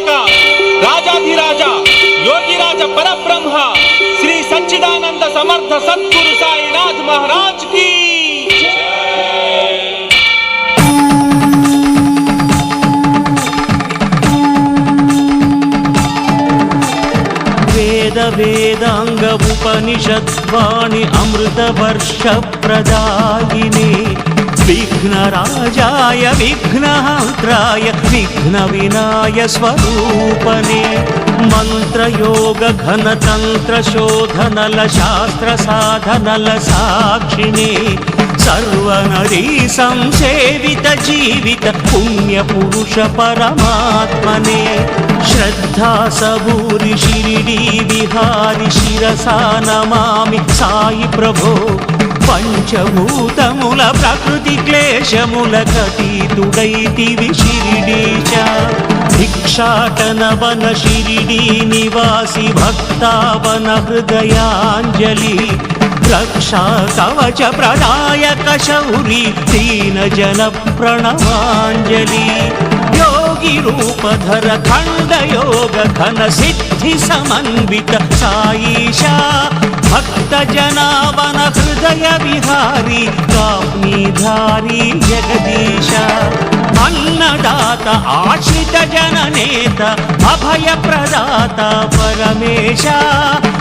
लोकनायक राजाधिराज योगिराज परब्रह्म श्री सच्चिदानंद समर्थ सद्गुरु साईनाथ महाराज की वेद वेदांग उपनिषद्वाणी अमृत वर्ष प्रदायिने विघ्नराजाय विघ्नहन्त्राय विघ्नविनाय स्वरूपने मंत्रयोग घनतंत्र शोधनल शास्त्र साधनल साक्षिणे सर्वनदी संसेवित जीवित पुण्य पुरुष परमात्मने श्रद्धा सबूरि शिरिडी विहारि शिरसा नमामि साई प्रभो पंचभूतमुल प्रकृति क्लेशमुल कतीतुडैतिवि शिरिडीश भिक्षाटन वन शिरिडी निवासी भक्तावन हृदयाञ्जलि रक्षा कवच प्रदायक शौरी दीन जन प्रणवाञ्जलि योगी रूपधर खंड योग घन सिद्धि समन्वित साईशा भक्त जनावन हृदय विहारी काम्यधारी जगदीश अन्नदाता आश्रित जननेता अभय प्रदाता परमेश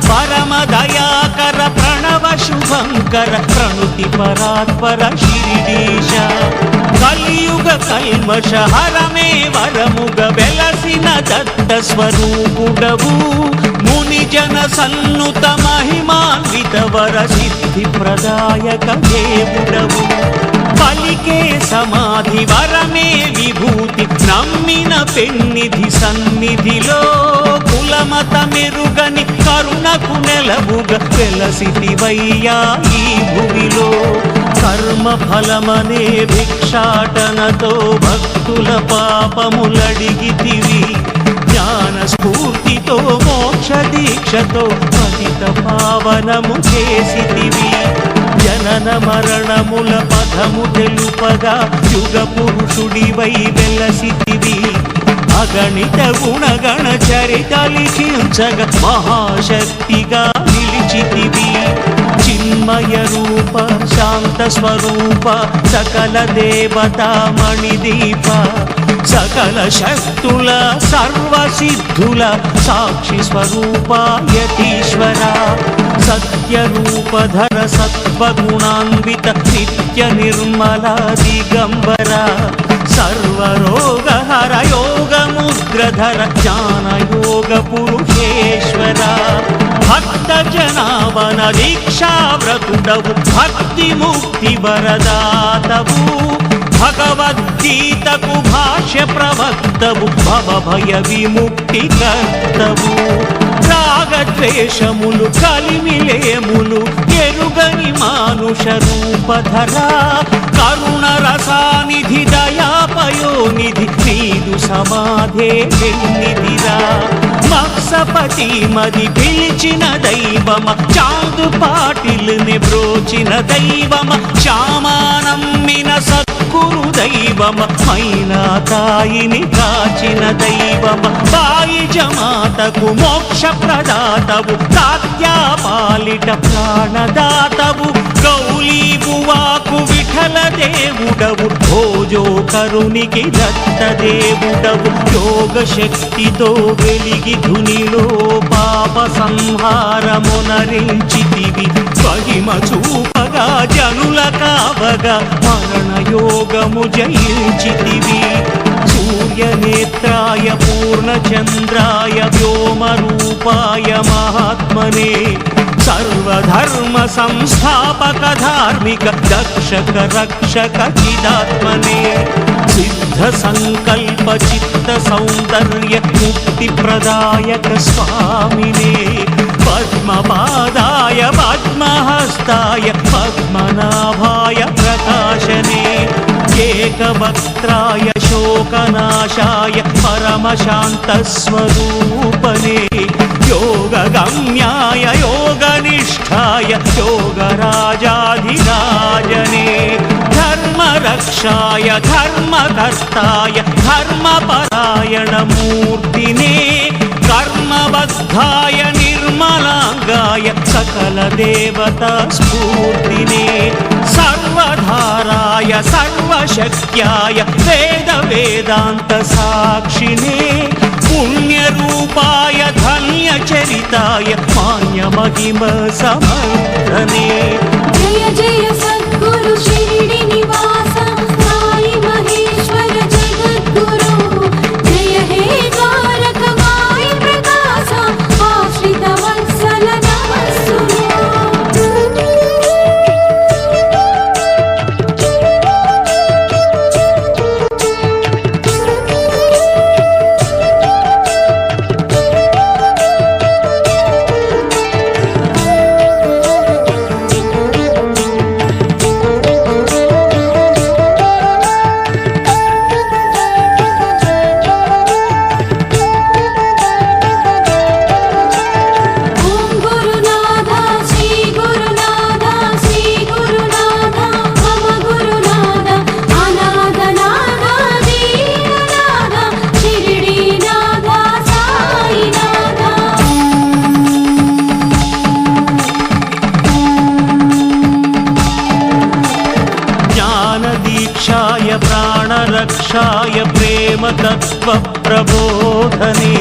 परम दयाकर प्रणव शुभंकर प्रणुति परात्पर शिरिडीश कलियुग कल्मष हरमे वरमुग वेलसिन दत्त स्वरूपुडवु मुनि जन सन्नुत महिमान्वित वर सिद्धि प्रदायक देवुडवु पलिके समाधि वरमे विभूति नम्मिन पेन्निधि सन्निधिलो कुलमत मेरुगनि करुणकु नेलबुग वेलसितिवయ్యా ఈ భూమిలో కర్మ ఫలమనే భిక్షాటనతో భక్తుల పాపములడిగితివి జ్ఞాన స్ఫూర్తితో మోక్ష దీక్షతో పతిత పావనము చేసితివి జనన మరణముల పదము తెలుపగా యుగ పురుషుడివై వెలసితివి అగణిత గుణగణ చరిత లిఖించగ మహాశక్తిగా నిలిచితివి చిన్మయ రూప శాంత స్వరూప సకల దేవతా మణిదీప సకల శక్తుల సర్వ సిద్ధుల సాక్షి స్వరూప యతీశ్వర సత్య రూపధర సత్వగుణాన్విత నిత్య నిర్మల దిగంబర सर्वरोगहर योगमुद्रधर ज्ञानयोग पुरुषेश्वर भक्त जनावन दीक्षाव्रतुडवु भक्ति मुक्ति वरदातवु भगवद्गीतकु भाष्य प्रवक्तवु भव भय विमुक्ति कर्तवु रागद्वेषमुलु కలిమిలేములు ఎరుగని మానుష రూపధర కరుణ రసానిధి దయాపయోనిధి నీదు సమాధే వెన్నిధిరా మత్సపతి మది పిలిచిన దైవమ చాందు పాటిల్ని బ్రోచిన దైవమ శ్యామానమ్మిన సద్గురు దైవమ మైనా తాయిని కాచిన దైవమ బాయి జమాతకు మోక్ష ప్రదాతవు తాత్యా పాలిట ప్రాణదాతవు గౌలీ బువాకు విఠల దేవుడవు భోజో కరునికి దత్త దేవుడవు యోగ శక్తితో వెలిగి ధునిలో పాప సంహారమునరించితివి మహిమ చూపగా జనుల కావగా మరణ యోగము జయించితివి सूर्यनेत्राय पूर्णचन्द्राय व्योमरूपाय महात्मने सर्वधर्म संस्थापक धार्मिक दक्षक रक्षक चिदात्मने सिद्ध संकल्प चित्त सौंदर्य मुक्ति प्रदायक स्वामिने पद्मपादाय पद्महस्ताय पद्मनाभाय प्रकाशने एकवक्त्राय शोकनाशाय परमशान्तस्वरूपने योगगम्याय योगनिष्ठाय योगराजाधिराजने धर्मरक्षाय धर्मकर्ताय धर्मपरायणमूर्तिने शुद्धाय निर्मलांगाय सकलदेवता स्फूर्तिने सर्वधाराय सर्वशक्त्याय वेद वेदांत साक्षिणे पुण्यरूपाय धन्यचरिताय मान्यमहिम समर्धने जय जय सद्गुरु शिरडी निवास साई महेश्वर जगद्गुरु जय हे द्वारक माई प्रकाश आश्रित वत्सल प्राणरक्षाय प्रेम तत्व प्रबोधने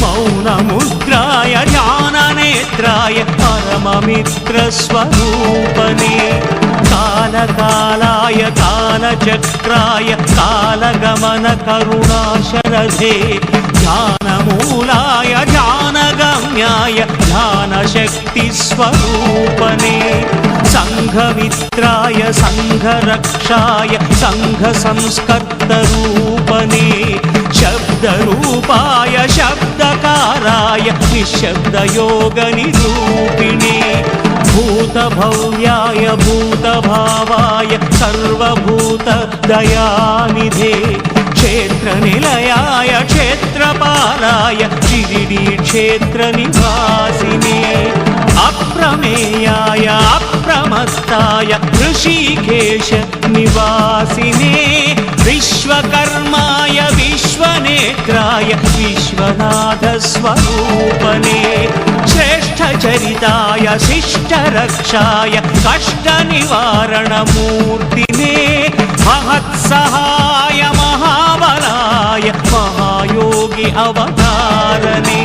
मौनमुद्राय ज्ञाननेत्राय परममित्र स्वरूपने कालकालाय कालचक्राय कालगमन करुणाशरधे ज्ञानमूलाय ज्ञानगम्याय ज्ञानशक्ति स्वरूपने संघमित्राय संघरक्षाय संघसंस्कर्तरूपने शब्दरूपाय शब्दकाराय निःशब्दयोगनिरूपिणे भूतभव्याय भूतभावाय सर्वभूतदयानिधे क्षेत्रनिलयाय क्षेत्रपालाय शिरिडी क्षेत्रनिवासिने अप्रमेयाय अप्रमत्ताय ऋषिकेश निवासिने विश्वकर्माय विश्वनेत्राय विश्वनाथ स्वरूपने श्रेष्ठचरिताय शिष्टरक्षाय कष्टनिवारणमूर्तिने महत्सहाय महाबलाय महायोगी अवतारने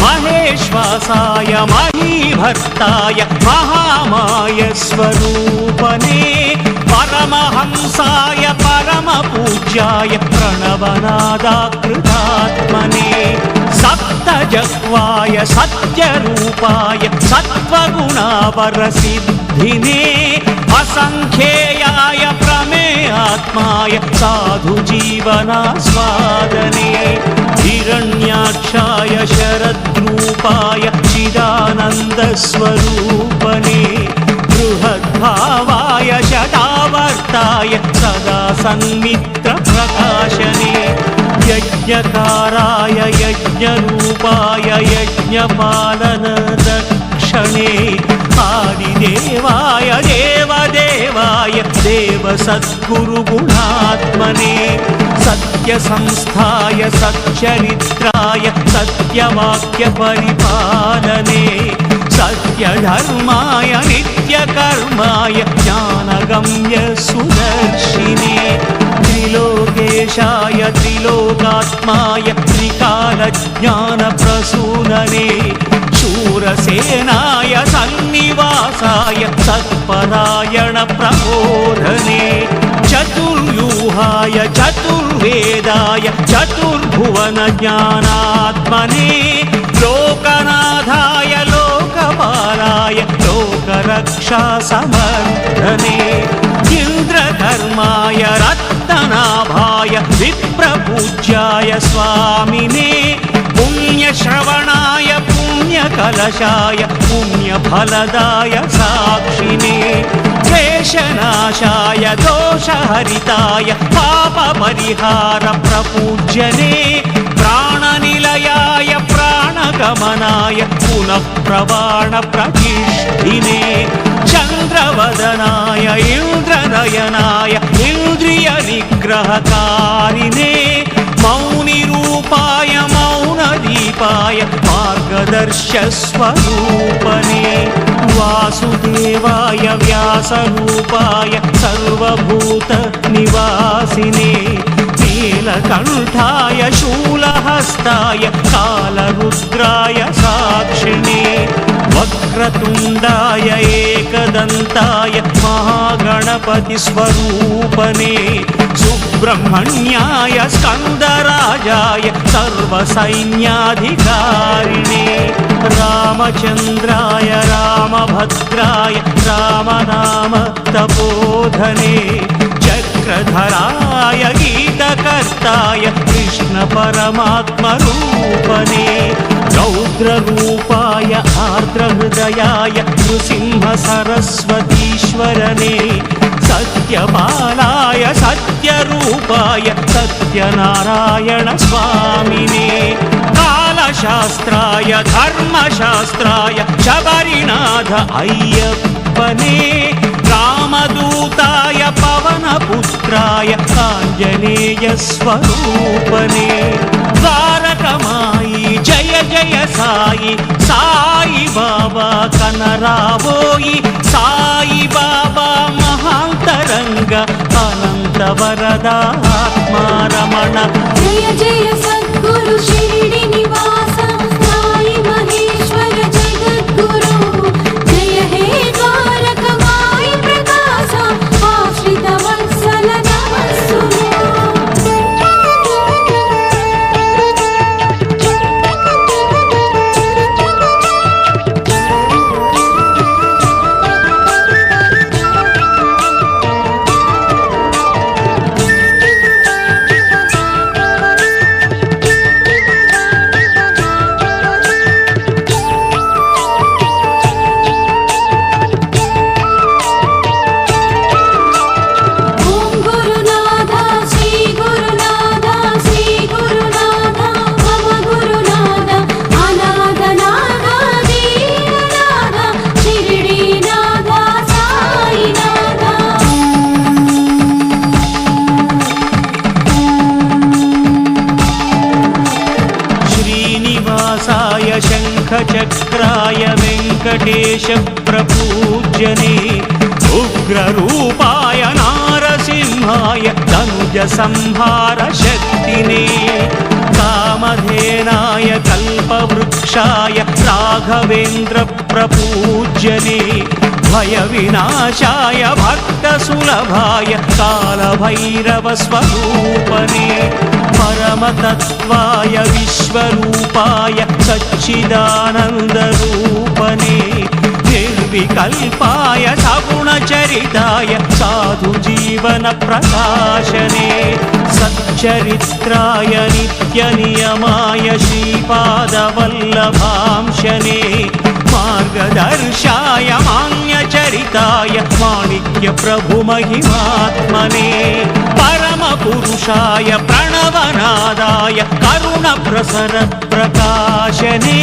महेश्वासाय महीभर्ताय महामाय स्वरूपने परमहंसाय परमपूज्याय प्रणवनादाकृतात्मने सप्तजह्वाय सत्यरूपाय सत्त्वगुणावरसिद्धिने असंख्येयाय प्रमेयात्माय साधुजीवनास्वादने हिरण्याक्षाय शरद्रूपाय चिदानन्दस्वरूपने बृहद्भावाय शतावर्ताय सदा सन्मित्रप्रकाशने यज्ञकाराय यज्ञरूपाय यज्ञपालनदक्षणे आदिदेवाय देवदेवाय देवसद्गुरुगुणात्मने सत्यसंस्थाय सच्चरित्राय सत्यवाक्यपरिपालने सत्यधर्माय नित्यकर्माय ज्ञानगम्य सुदर्शिने त्रिलोकेशाय त्रिलोकात्माय त्रिकालज्ञानप्रसूनने शूरसेनाय सन्निवासाय सत्परायणप्रबोधने चतुर्व्यूहाय चतुर्वेदाय चतुर्भुवनज्ञानात्मने लोकनाथाय लोकपालाय लोकरक्षासमर्थने इन्द्रधर्माय रत्ननाभाय विप्रपूज्याय स्वामिने पुण्यश्रवणाय पुण्यकलशाय पुण्यफलदाय साक्षिणे क्लेशनाशाय दोषहरिताय पापपरिहारप्रपूज्यने प्राणनिलयाय प्राणगमनाय पुनः प्रवाणप्रतिष्ठिने चन्द्रवदनाय इन्द्रनयनाय इन्द्रियनिग्रहकारिणे मौनिरूपाय मौनदीपाय मार्ग मार्गदर्शस्वरूपने वासुदेवाय व्यासरूपाय सर्वभूतनिवासिने नीलकण्ठाय शूलहस्ताय कालरुद्राय साक्षिणे वक्रतुण्डाय एकदन्ताय महागणपतिस्वरूपने सुब्रह्मण्याय स्कन्दराजाय सर्वसैन्याधिकारिणे रामचन्द्राय रामभद्राय रामनाम तपोधने चक्रधराय गीतकर्ताय कृष्णपरमात्मरूपने रौद्ररूपाय आर्द्रहृदयाय नृसिंहसरस्वतीश्वरने सत्यपालाय सत्यरूपाय सत्यनारायण स्वामिने कालशास्त्राय धर्मशास्त्राय शबरीनाथ अय्यप्पने रामदूताय पवनपुत्राय आञ्जनेयस्वरूपने द्वारकमायि जय जय साई साई बाबा कनरावोयि साई बाबा महान्तरंग अनंत वरदात्मा रमण जय जय सद्गुरु शिरडी निवास साई महेश्वर जगद्गुरु जय हे द्वारकमाई प्रकाश आश्रित वत्सल नमस्सुनु शङ्खचक्राय वेङ्कटेश प्रपूज्यने उग्ररूपाय नारसिंहाय धनुजसंहार शक्तिने कामधेनाय कल्पवृक्षाय राघवेन्द्र प्रपूज्यने भयविनाशाय भक्तसुलभाय कालभैरवस्वरूपने परमतत्त्वाय विश्वरूपाय सच्चिदानन्दरूपने निर्विकल्पाय सगुणचरिताय साधुजीवनप्रकाशने सच्चरित्राय नित्यनियमाय श्रीपादवल्लभांशने मार्गदर्शाय मान्यचरिताय माणिक्यप्रभुमहिमात्मने परमपुरुषाय प्रणवनादाय करुणप्रसर प्रकाशने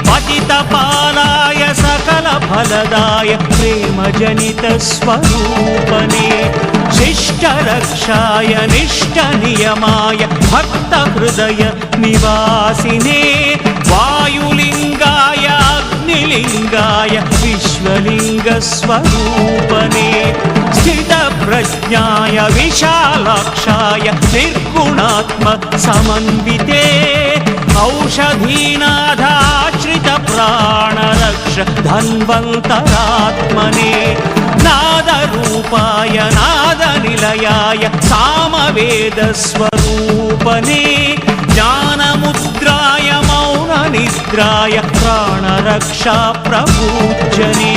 पतितपालाय सकलफलदाय प्रेमजनितस्वरूपने शिष्टरक्षाय निष्ठनियमाय भक्तहृदय निवासिने वायुलिङ्गाय अग्निलिङ्गाय विश्वलिङ्गस्वरूपने स्थितप्रज्ञाय विशालाक्षाय निर्गुणात्मसमन्विते औषधीनाथाश्रितप्राणरक्ष धन्वन्तरात्मने नादरूपाय नादनिलयाय सामवेदस्वरूपने ज्ञानमुद्राय मौननिद्राय प्राणरक्षा प्रपूज्यने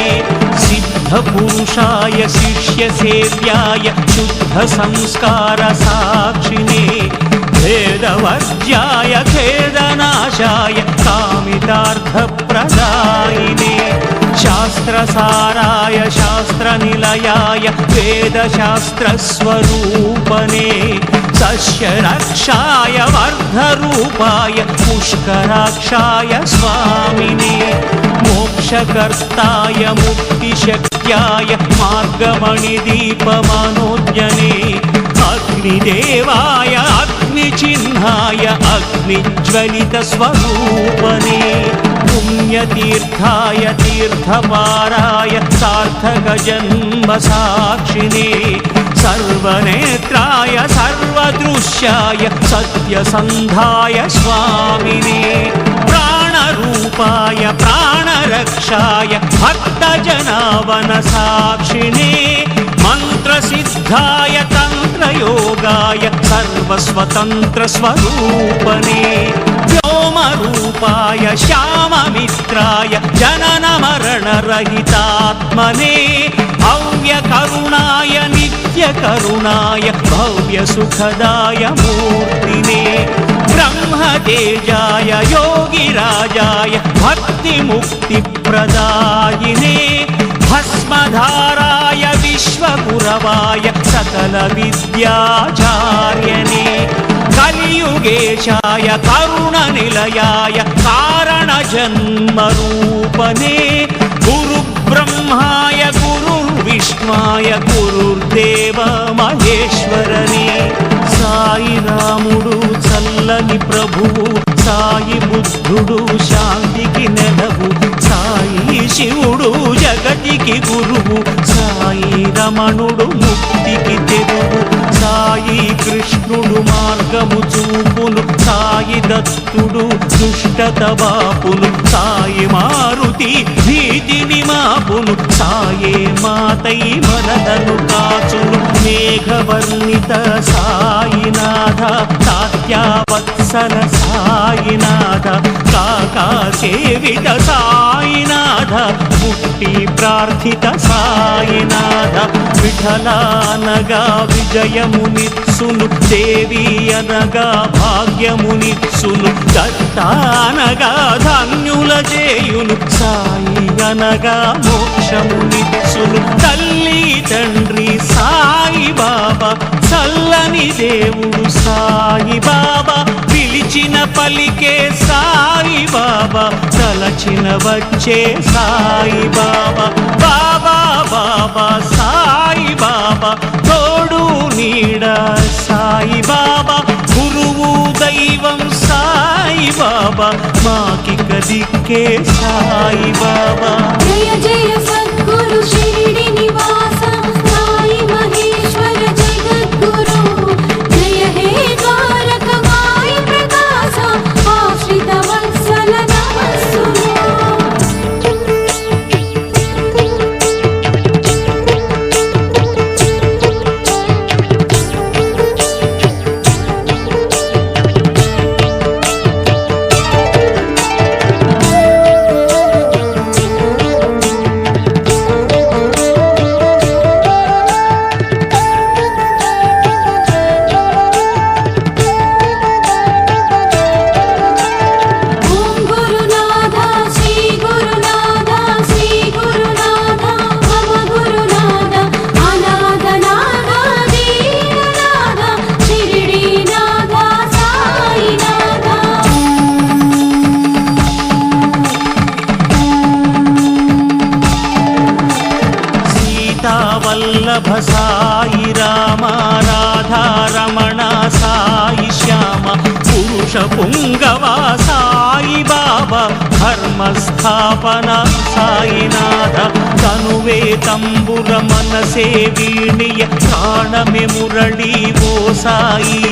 सिद्धपुरुषाय शिष्यसेव्याय शुद्धसंस्कारसाक्षिणे भेदवर्ज्याय खेदनाशाय कामितार्थप्रदायिने शास्त्रसाराय शास्त्रनिलयाय वेदशास्त्रस्वरूपने सस्यरक्षाय वर्धरूपाय पुष्कराक्षाय स्वामिने मोक्षकर्ताय मुक्तिशक्त्याय मार्गमणिदीपमनोज्ञने అగ్నిదేవాయ అగ్నిచిహ్నాయ అగ్నిజ్వలితస్వరూపనే పుణ్యతీర్థాయ తీర్థపారాయ సార్థకజన్మసాక్షినే సర్వనేత్రాయ సర్వదృశ్యాయ సత్యసంధాయ స్వామినే ప్రాణరూపాయ ప్రాణరక్షాయ భక్తజనావన సాక్షినే మంత్రసిద్ధాయ తంత్రయోగాయ సర్వస్వతంత్రస్వరూపనే వ్యోమరూపాయ శ్యామమిత్రాయ జననమరణరహితాత్మనే భవ్యకరుణాయ నిత్యకరుణాయ భవ్యసుఖదాయ మూర్తినే బ్రహ్మతేజాయ యోగిరాజాయ భక్తిముక్తిప్రదాయినే భస్మధారాయ విశ్వగురవాయ సకల విద్యాచార్యనే కలియుగేశాయ కరుణనిలయాయ కారణజన్మరూపనే గురుబ్రహ్మాయ గురుర్విష్ణాయ గురుర్దేవ మహేశ్వరనే సాయి రాముడు చల్లని ప్రభువు సాయి బుద్ధుడు శాంతికి నెలవు సాయి శివుడు జగతికి గురువు సాయి రమణుడు ముక్తికి తెరువు సాయి కృష్ణుడు మార్గము చూపును సాయి దత్తుడు దుష్టత బాపును సాయి మారుతి భీతిని మాపును సాయే మాతై మనలను కాచును మేఘవర్ణిత సాయినాథ తాత్యావత్సల సాయినాథ కాకా సేవిత సాయినాథ ముక్తి ప్రార్థిత సాయినాథ విఠలానగా విజయమునిత్సును దేవి అనగా భాగ్యమునిత్సును దత్తానగా ధన్యుల చేయును సాయి అనగా మోక్షమునిత్సును తల్లి తండ్రి సాయి బాబా చల్లని దేవుడు సాయి బాబా పిలిచిన పలికే సాయి బాబా తలచిన వచ్చే సాయి బాబా బాబా బాబా సాయి బాబా తోడు నీడ సాయి బాబా గురువు దైవం సాయి బాబా మాకిక దిక్కే సాయి బాబా జయ జయ సద్గురు షిరిడి నివాస సాయి మహేశ్వర జగద్గురు జయ హే ద్వారక మాయి ప్రకాశ ఆశ్రిత వత్సల నమస్సును వల్లభ సాయి రామ రాధా రమణ సాయి శ్యామ పురుష పుంగవ సాయి బాబా ధర్మస్థాపన సాయినాథ తనువే తంబుర మనసే వీణియ ప్రాణమే మురళి ఓ సాయి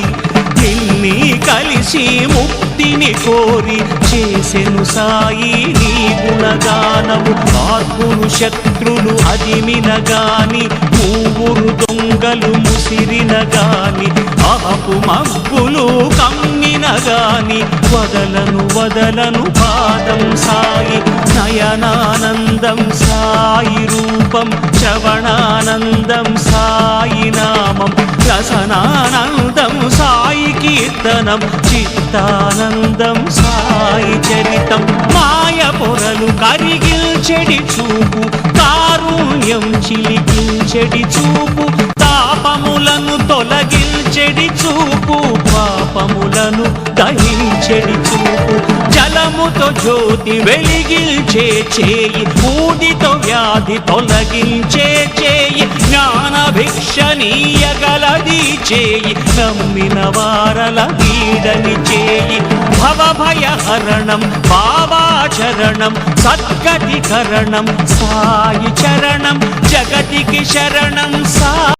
నిన్ని కలిసి ముక్తిని కోరి చేసెను సాయి నీ గుణగానము ఆర్పులు శత్రులు అదిమిన గాని ఊరు దొంగలు ముసిరిన గాని ఆపు మబ్బులు కమ్మిన గాని వదలను వదలను పాదం సాయి నయనానందం సాయి రూపం శ్రవణానందం సాయి నామం రసనానందం సాయి కీర్తనం చిత్తానందం సాయి చరితం మాయ పొరలు కరిగిల్చెడి చూపు కారుణ్యం చిలికిల్చెడి చూపు తాపములను తొలగిల్చెడి చూపు పాపములను దహించెడి చూపు జలముతో జ్యోతి వెలిగించే చేయి, ఊదితో వ్యాధి తొలగించే చేయి, జ్ఞాన భిక్షనీయగలది చేయి, నమ్మిన వారల వీడని చేయి. భవభయహరణం బాబాచరణం, సద్గతి కరణం సాయి చరణం, జగతికి శరణం